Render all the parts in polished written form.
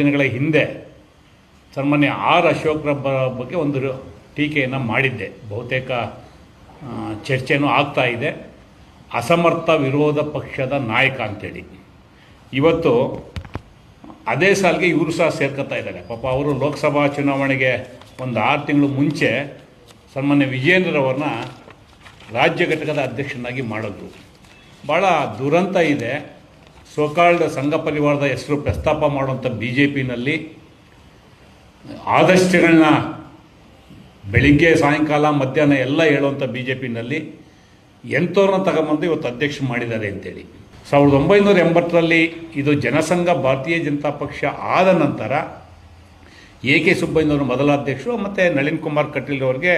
ದಿನಗಳ ಹಿಂದೆ ಸನ್ಮಾನ್ಯ ಆರ್ ಅಶೋಕ್ರ ಬಗ್ಗೆ ಒಂದು ಟೀಕೆಯನ್ನು ಮಾಡಿದ್ದೆ. ಬಹುತೇಕ ಚರ್ಚೆನೂ ಆಗ್ತಾ ಇದೆ. ಅಸಮರ್ಥ ವಿರೋಧ ಪಕ್ಷದ ನಾಯಕ ಅಂತೇಳಿ ಇವತ್ತು ಅದೇ ಸಾಲಿಗೆ ಇವರು ಸಹ ಸೇರ್ಕೊತಾ ಇದ್ದಾರೆ. ಪಾಪ ಅವರು ಲೋಕಸಭಾ ಚುನಾವಣೆಗೆ ಒಂದು 6 ತಿಂಗಳು ಮುಂಚೆ ಸನ್ಮಾನ್ಯ ವಿಜೇಂದ್ರರವ್ರನ್ನ ರಾಜ್ಯ ಘಟಕದ ಅಧ್ಯಕ್ಷನಾಗಿ ಮಾಡಿದ್ರು. ಭಾಳ ದುರಂತ ಇದೆ. ಸೋಕಾಲ್ಡ್ ಸಂಘ ಪರಿವಾರದ ಹೆಸರು ಪ್ರಸ್ತಾಪ ಮಾಡುವಂಥ ಬಿ ಜೆ ಪಿನಲ್ಲಿ ಆದಷ್ಟುಗಳನ್ನ ಬೆಳಿಗ್ಗೆ ಸಾಯಂಕಾಲ ಮಧ್ಯಾಹ್ನ ಎಲ್ಲ ಹೇಳುವಂಥ ಬಿ ಜೆ ಪಿನಲ್ಲಿ ಎಂಥವ್ರನ್ನ ತಗೊಂಬಂದು ಇವತ್ತು ಅಧ್ಯಕ್ಷ ಮಾಡಿದ್ದಾರೆ ಅಂತೇಳಿ. 1980ರಲ್ಲಿ ಇದು ಜನಸಂಘ ಭಾರತೀಯ ಜನತಾ ಪಕ್ಷ ಆದ ನಂತರ ಎ ಕೆ ಸುಬ್ಬಯ್ಯನವರು ಮೊದಲ ಅಧ್ಯಕ್ಷರು, ಮತ್ತು ನಳಿನ್ ಕುಮಾರ್ ಕಟೀಲ್ರವ್ರಿಗೆ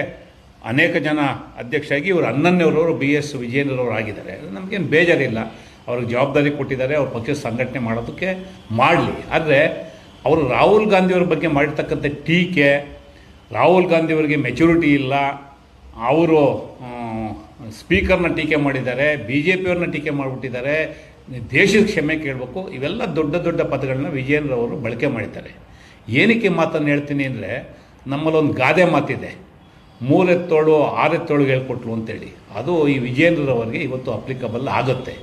ಅನೇಕ ಜನ ಅಧ್ಯಕ್ಷರಾಗಿ ಇವರು 11ನೇವರು ಬಿ ಎಸ್ ವಿಜೇಂದ್ರರವರು ಆಗಿದ್ದಾರೆ. ನಮಗೇನು ಬೇಜಾರಿಲ್ಲ, ಅವ್ರಿಗೆ ಜವಾಬ್ದಾರಿ ಕೊಟ್ಟಿದ್ದಾರೆ, ಅವ್ರ ಪಕ್ಷದ ಸಂಘಟನೆ ಮಾಡೋದಕ್ಕೆ ಮಾಡಲಿ. ಆದರೆ ಅವರು ರಾಹುಲ್ ಗಾಂಧಿಯವ್ರ ಬಗ್ಗೆ ಮಾಡಿರ್ತಕ್ಕಂಥ ಟೀಕೆ, ರಾಹುಲ್ ಗಾಂಧಿಯವರಿಗೆ ಮೆಚುರಿಟಿ ಇಲ್ಲ, ಅವರು ಸ್ಪೀಕರ್ನ ಟೀಕೆ ಮಾಡಿದ್ದಾರೆ, ಬಿ ಜೆ ಪಿಯವ್ರನ್ನ ಟೀಕೆ ಮಾಡಿಬಿಟ್ಟಿದ್ದಾರೆ, ದೇಶದ ಕ್ಷಮೆ ಕೇಳಬೇಕು, ಇವೆಲ್ಲ ದೊಡ್ಡ ದೊಡ್ಡ ಪದಗಳನ್ನ ವಿಜೇಂದ್ರವರು ಬಳಕೆ ಮಾಡಿದ್ದಾರೆ. ಏನಕ್ಕೆ ಮಾತನ್ನು ಹೇಳ್ತೀನಿ ಅಂದರೆ, ನಮ್ಮಲ್ಲೊಂದು ಗಾದೆ ಮಾತಿದೆ, 3 ಎತ್ತೋಳು 6 ಎತ್ತೋಳಿಗೆ ಹೇಳ್ಕೊಟ್ಲು ಅಂತೇಳಿ. ಅದು ಈ ವಿಜೇಂದ್ರರವರಿಗೆ ಇವತ್ತು ಅಪ್ಲಿಕಬಲ್ ಆಗುತ್ತೆ.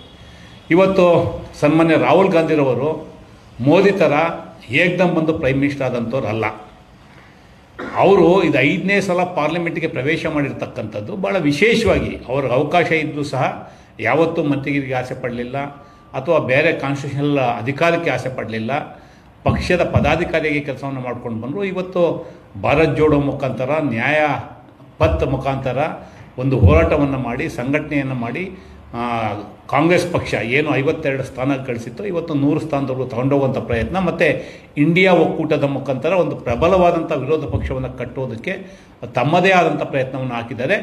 ಇವತ್ತು ಸನ್ಮಾನ್ಯ ರಾಹುಲ್ ಗಾಂಧಿರವರು ಮೋದಿ ಥರ ಏಕ್ದಮ್ ಬಂದು ಪ್ರೈಮ್ ಮಿನಿಸ್ಟರ್ ಆದಂಥವ್ರು ಅಲ್ಲ. ಅವರು ಇದು 5ನೇ ಸಲ ಪಾರ್ಲಿಮೆಂಟ್ಗೆ ಪ್ರವೇಶ ಮಾಡಿರ್ತಕ್ಕಂಥದ್ದು. ಭಾಳ ವಿಶೇಷವಾಗಿ ಅವ್ರಿಗೆ ಅವಕಾಶ ಇದ್ದರೂ ಸಹ ಯಾವತ್ತೂ ಮಂತ್ರಿಗಿರಿಗೆ ಆಸೆ ಪಡಲಿಲ್ಲ, ಅಥವಾ ಬೇರೆ ಕಾನ್ಸ್ಟಿಟ್ಯೂಷನಲ್ ಅಧಿಕಾರಕ್ಕೆ ಆಸೆ ಪಡಲಿಲ್ಲ. ಪಕ್ಷದ ಪದಾಧಿಕಾರಿಯಾಗಿ ಕೆಲಸವನ್ನು ಮಾಡ್ಕೊಂಡು ಬಂದರು. ಇವತ್ತು ಭಾರತ್ ಜೋಡೋ ಮುಖಾಂತರ, ನ್ಯಾಯ ಪತ್ ಮುಖಾಂತರ ಒಂದು ಹೋರಾಟವನ್ನು ಮಾಡಿ, ಸಂಘಟನೆಯನ್ನು ಮಾಡಿ, ಕಾಂಗ್ರೆಸ್ ಪಕ್ಷ ಏನು 52 ಸ್ಥಾನ ಗಳಿಸಿತ್ತು, ಇವತ್ತು 100 ಸ್ಥಾನದವರೆಗೂ ತಗೊಂಡೋಗುವಂಥ ಪ್ರಯತ್ನ, ಮತ್ತು ಇಂಡಿಯಾ ಒಕ್ಕೂಟದ ಮುಖಾಂತರ ಒಂದು ಪ್ರಬಲವಾದಂಥ ವಿರೋಧ ಪಕ್ಷವನ್ನು ಕಟ್ಟೋದಕ್ಕೆ ತಮ್ಮದೇ ಆದಂಥ ಪ್ರಯತ್ನವನ್ನು ಹಾಕಿದ್ದಾರೆ.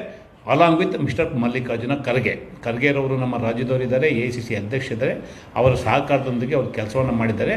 ಅಲಾಂಗ್ ವಿತ್ ಮಿಸ್ಟರ್ ಮಲ್ಲಿಕಾರ್ಜುನ ಖರ್ಗೆರವರು ನಮ್ಮ ರಾಜ್ಯದವರಿದ್ದಾರೆ, ಎ ಐ ಸಿ ಸಿ ಅಧ್ಯಕ್ಷರಿದ್ದಾರೆ. ಅವರ ಸಹಕಾರದೊಂದಿಗೆ ಅವರು ಕೆಲಸವನ್ನು ಮಾಡಿದ್ದಾರೆ.